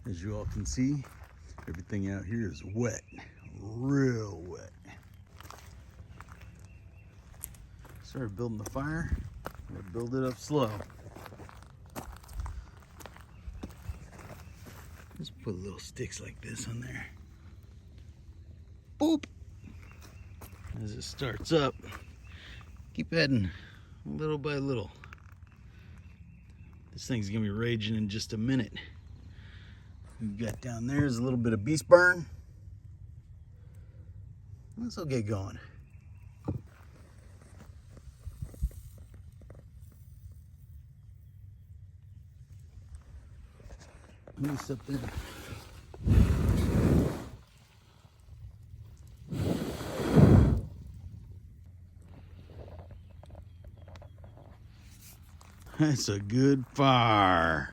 As you all can see, everything out here is wet, real wet. Started building the fire. I'm gonna build it up slow. Just put little sticks like this on there. Boop! As it starts up, keep adding little by little. This thing's gonna be raging in just a minute. We've got down there is a little bit of beast burn. This will get going. Let me step there. That's a good fire.